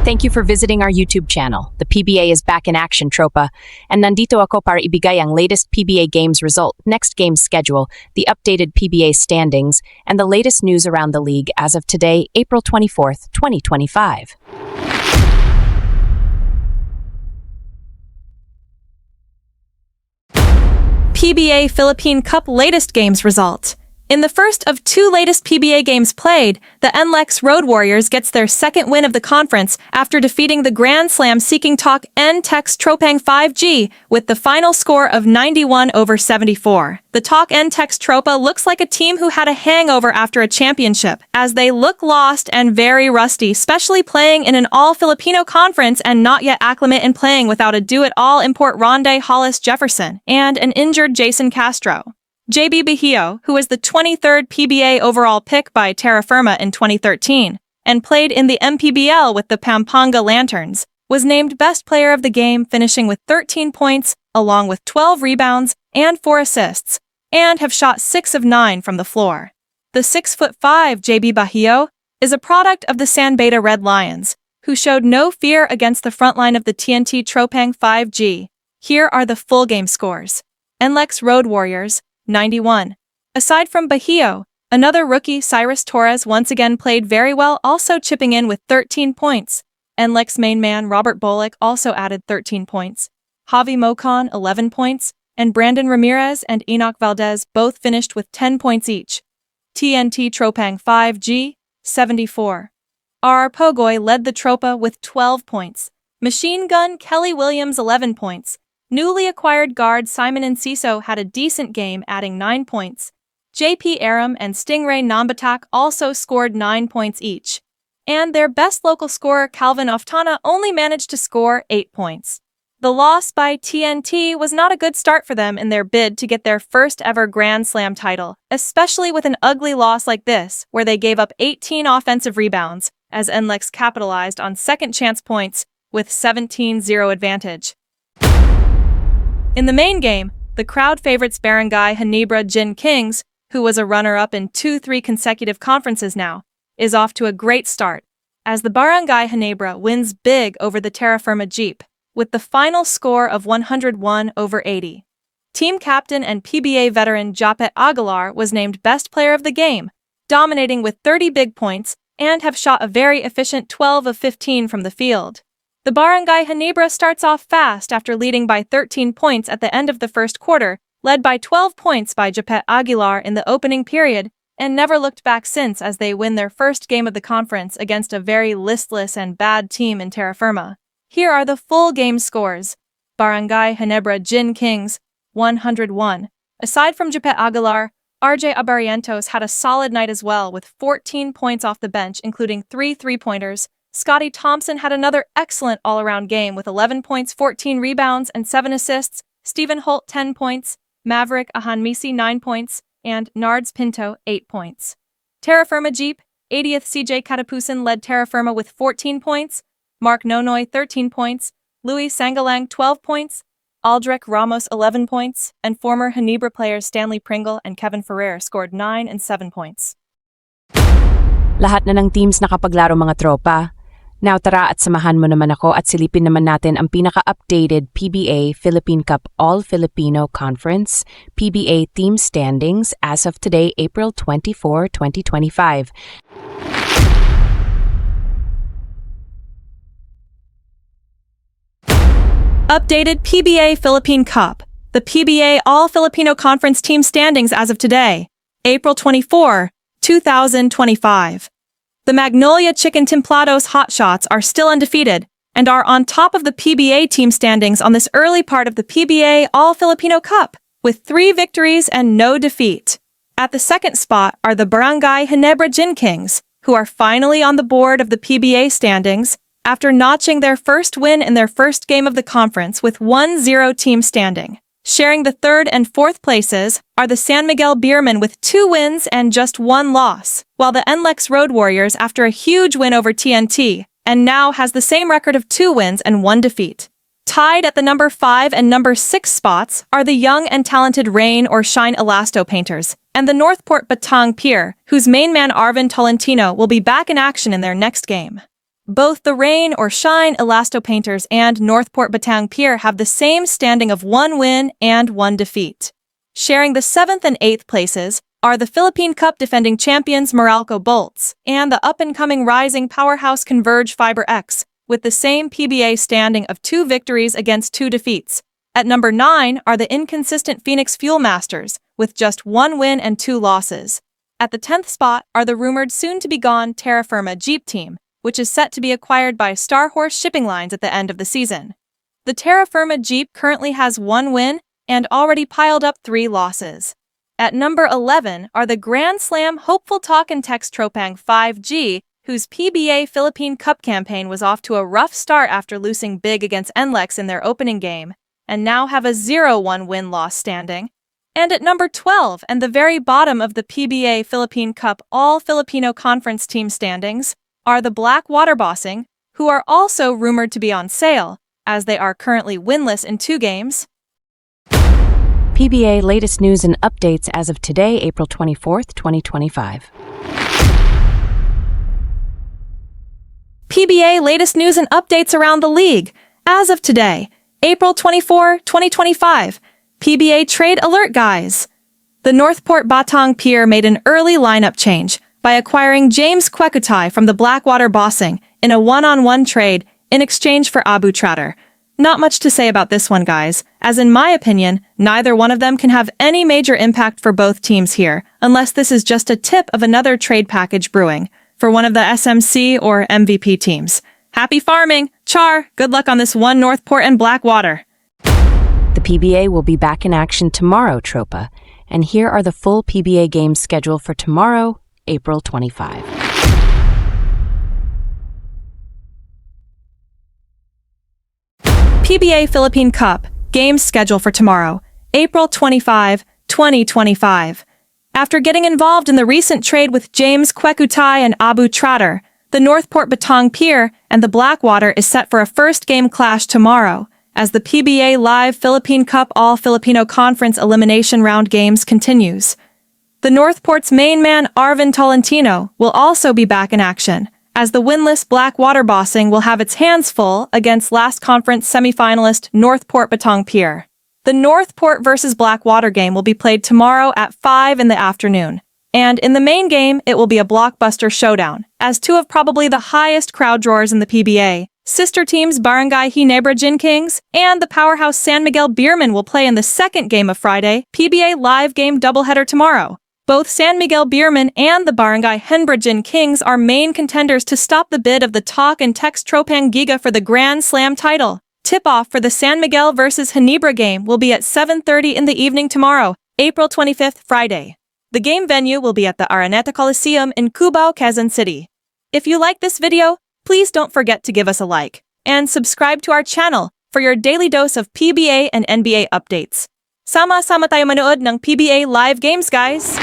Thank you for visiting our YouTube channel. The PBA is back in action, Tropa. And nandito ako para ibigay ang latest PBA games result, next game schedule, the updated PBA standings, and the latest news around the league as of today, April 24th, 2025. PBA Philippine Cup latest games result. In the first of two latest PBA games played, the NLEX Road Warriors gets their second win of the conference after defeating the Grand Slam-seeking TOPANG TROPANG 5G with the final score of 91-74. The TOPANG Tropa looks like a team who had a hangover after a championship, as they look lost and very rusty, especially playing in an all-Filipino conference and not yet acclimate in playing without a do-it-all import Ronde Hollis Jefferson and an injured Jason Castro. JB Bajío, who was the 23rd PBA overall pick by Terrafirma in 2013 and played in the MPBL with the Pampanga Lanterns, was named best player of the game, finishing with 13 points along with 12 rebounds and 4 assists, and have shot 6 of 9 from the floor. The 6'5" JB Bajío is a product of the San Beda Red Lions, who showed no fear against the front line of the TNT TROPANG 5G. Here are the full game scores. NLEX Road Warriors, 91. Aside from Bajío, another rookie, Cyrus Torres, once again played very well, also chipping in with 13 points. NLEX main man Robert Bolick also added 13 points. Javi Mocon, 11 points, and Brandon Ramirez and Enoch Valdez both finished with 10 points each. TNT TROPANG 5G, 74. RR Pogoy led the Tropa with 12 points. Machine Gun Kelly Williams, 11 points. Newly acquired guard Simon Enciso had a decent game, adding 9 points. JP Aram and Stingray Nambatak also scored 9 points each. And their best local scorer Calvin Oftana only managed to score 8 points. The loss by TNT was not a good start for them in their bid to get their first ever Grand Slam title, especially with an ugly loss like this, where they gave up 18 offensive rebounds, as NLEX capitalized on second chance points with 17-0 advantage. In the main game, the crowd favorites BRGY GINEBRA Wins, who was a runner-up in 2-3 consecutive conferences now, is off to a great start, as the BRGY GINEBRA wins big over the Terrafirma Jeep, with the final score of 101-80. Team captain and PBA veteran Japet Aguilar was named best player of the game, dominating with 30 big points and have shot a very efficient 12 of 15 from the field. The BRGY GINEBRA starts off fast after leading by 13 points at the end of the first quarter, led by 12 points by Japet Aguilar in the opening period, and never looked back since as they win their first game of the conference against a very listless and bad team in Terrafirma. Here are the full game scores. BRGY GINEBRA Wins, 101. Aside from Japet Aguilar, RJ Abarientos had a solid night as well with 14 points off the bench, including 3 3-pointers. Scotty Thompson had another excellent all-around game with 11 points, 14 rebounds, and 7 assists. Stephen Holt, 10 points. Maverick Ahanmisi, 9 points. And Nards Pinto, 8 points. Terrafirma Jeep, 80th CJ Katapusan led Terrafirma with 14 points. Mark Nonoy, 13 points. Louis Sangalang, 12 points. Aldrich Ramos, 11 points. And former GINEBRA players Stanley Pringle and Kevin Ferrer scored 9 and 7 points. Lahat na ng teams nakapaglaro, mga tropa. Now tara at samahan mo naman ako at silipin naman natin ang pinaka-updated PBA Philippine Cup All-Filipino Conference PBA team standings as of today, April 24, 2025. Updated PBA Philippine Cup, the PBA All-Filipino Conference team standings as of today, April 24, 2025. The Magnolia TIMPLADOS HOTSHOTS are still undefeated and are on top of the PBA team standings on this early part of the PBA All-Filipino Cup, with 3 victories and no defeat. At the second spot are the BRGY GINEBRA Wins, who are finally on the board of the PBA standings after notching their first win in their first game of the conference with 1-0 team standing. Sharing the 3rd and 4th places are the San Miguel BEERMEN with 2 wins and just 1 loss, while the NLEX Road Warriors after a huge win over TNT and now has the same record of 2 wins and 1 defeat. Tied at the number 5 and number 6 spots are the young and talented Rain or Shine ELASTO painters and the NORTHPORT BATANG PIER, whose main man Arvin Tolentino will be back in action in their next game. Both the Rain or Shine ELASTO Painters and NORTHPORT BATANG PIER have the same standing of 1 win and 1 defeat. Sharing the 7th and 8th places are the Philippine Cup defending champions MERALCO Bolts and the up-and-coming rising powerhouse Converge Fiber X, with the same PBA standing of 2 victories against 2 defeats. At number 9 are the inconsistent Phoenix Fuel Masters, with just 1 win and 2 losses. At the 10th spot are the rumored soon-to-be-gone Terrafirma Jeep team, which is set to be acquired by Star Horse Shipping Lines at the end of the season. The Terrafirma Jeep currently has 1 win and already piled up 3 losses. At number 11 are the Grand Slam hopeful Talk and Text TROPANG 5G, whose PBA Philippine Cup campaign was off to a rough start after losing big against NLEX in their opening game, and now have a 0-1 win-loss standing. And at number 12 and the very bottom of the PBA Philippine Cup All-Filipino Conference team standings are the BLACKWATER Bossing, who are also rumored to be on sale, as they are currently winless in 2 games. PBA latest news and updates as of today, April 24th, 2025. PBA latest news and updates around the league. As of today, April 24, 2025. PBA trade alert, guys. The NORTHPORT BATANG PIER made an early lineup change by acquiring James Kwekutai from the BLACKWATER Bossing in a one-on-one trade in exchange for Abu Trader. Not much to say about this one, guys, as in my opinion, neither one of them can have any major impact for both teams here, unless this is just a tip of another trade package brewing for one of the SMC or MVP teams. Happy farming! Char, good luck on this one, NORTHPORT and BLACKWATER. The PBA will be back in action tomorrow, Tropa, and here are the full PBA games schedule for tomorrow, April 25. PBA Philippine Cup games schedule for tomorrow, April 25, 2025. After getting involved in the recent trade with James Kwekutai and Abu Trader, the NORTHPORT BATANG PIER and the BLACKWATER is set for a first-game clash tomorrow, as the PBA Live Philippine Cup All-Filipino Conference Elimination Round games continues. The NORTHPORT's main man Arvin Tolentino will also be back in action, as the winless BLACKWATER Bossing will have its hands full against last conference semifinalist NORTHPORT BATANG PIER. The NORTHPORT vs. BLACKWATER game will be played tomorrow at 5 in the afternoon. And in the main game, it will be a blockbuster showdown, as 2 of probably the highest crowd drawers in the PBA, sister teams BRGY GINEBRA Wins and the powerhouse San Miguel BEERMEN will play in the second game of Friday PBA live game doubleheader tomorrow. Both San Miguel BEERMEN and the BRGY GINEBRA Wins are main contenders to stop the bid of the Talk and Text TROPANG Giga for the Grand Slam title. Tip-off for the San Miguel vs. GINEBRA game will be at 7:30 in the evening tomorrow, April 25th, Friday. The game venue will be at the Araneta Coliseum in Cubao, Quezon City. If you like this video, please don't forget to give us a like and subscribe to our channel for your daily dose of PBA and NBA updates. Sama-sama tayo manood ng PBA live games, guys!